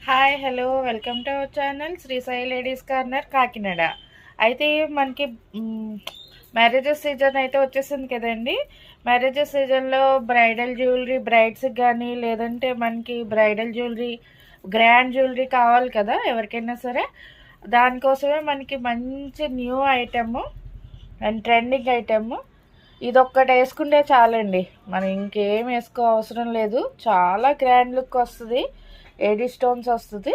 Hi hello welcome to our channel Sri Sai ladies corner Kakinada. అయితే మనకి marriages season అయితే వచ్చేసింది కదండి. మ్యారేజెస్ సీజన్లో బ్రైడల్ జ్యువెలరీ బ్రైడ్స్కి కానీ లేదంటే మనకి బ్రైడల్ జ్యువెలరీ గ్రాండ్ జ్యువెలరీ కావాలి కదా ఎవరికైనా సరే. దానికోసమే మనకి మంచి new item and trending item ఇదొక్కటి వేసుకుంటే చాలండి, మనం ఇంకేం వేసుకో అవసరం లేదు. చాలా గ్రాండ్ లుక్ వస్తుంది, ఏడీ స్టోన్స్ వస్తుంది.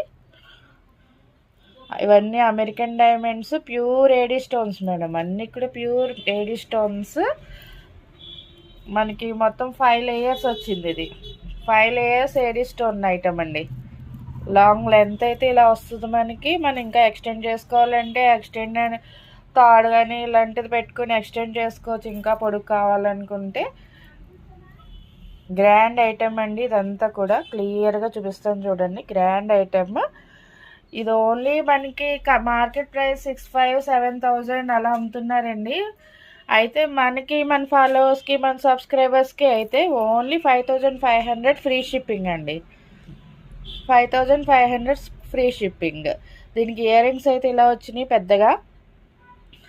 ఇవన్నీ American diamonds, pure AD stones madam, అన్నీ కూడా ప్యూర్ ఏడీ స్టోన్స్. మనకి మొత్తం 5 లేయర్స్ వచ్చింది. ఇది 5 లేయర్స్ ఏడీ స్టోన్ ఐటమ్ అండి. లాంగ్ లెంత్ అయితే ఇలా వస్తుంది మనకి. మనం ఇంకా ఎక్స్టెండ్ చేసుకోవాలంటే ఎక్స్టెండ్ తాడు కానీ ఇలాంటిది పెట్టుకుని ఎక్స్టెండ్ చేసుకోవచ్చు, ఇంకా పొడుగు కావాలనుకుంటే. గ్రాండ్ ఐటమ్ అండి ఇదంతా కూడా. క్లియర్గా చూపిస్తాను చూడండి, గ్రాండ్ ఐటమ్. ఇది ఓన్లీ మనకి మార్కెట్ ప్రైస్ 6,500-7,000 అలా అమ్ముతున్నారండి. అయితే మనకి మన ఫాలోవర్స్కి మన సబ్స్క్రైబర్స్కి అయితే ఓన్లీ 5,500 ఫ్రీ షిప్పింగ్ అండి. 5,500 ఫ్రీ షిప్పింగ్. దీనికి ఇయర్ రింగ్స్ అయితే ఇలా వచ్చినాయి పెద్దగా.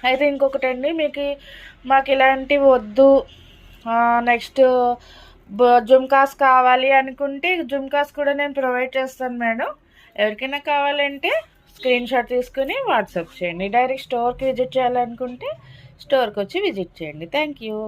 అయితే ఇంకొకటండి, మాకు ఇలాంటివి వద్దు, నెక్స్ట్ జుమ్కాస్ కావాలి అనుకుంటే జుమ్కాస్ కూడా నేను ప్రొవైడ్ చేస్తాను మేడం. ఎవరికైనా కావాలంటే స్క్రీన్ షాట్ తీసుకుని వాట్సాప్ చేయండి. డైరెక్ట్ స్టోర్కి విజిట్ చేయాలనుకుంటే స్టోర్కి వచ్చి విజిట్ చేయండి. Thank you.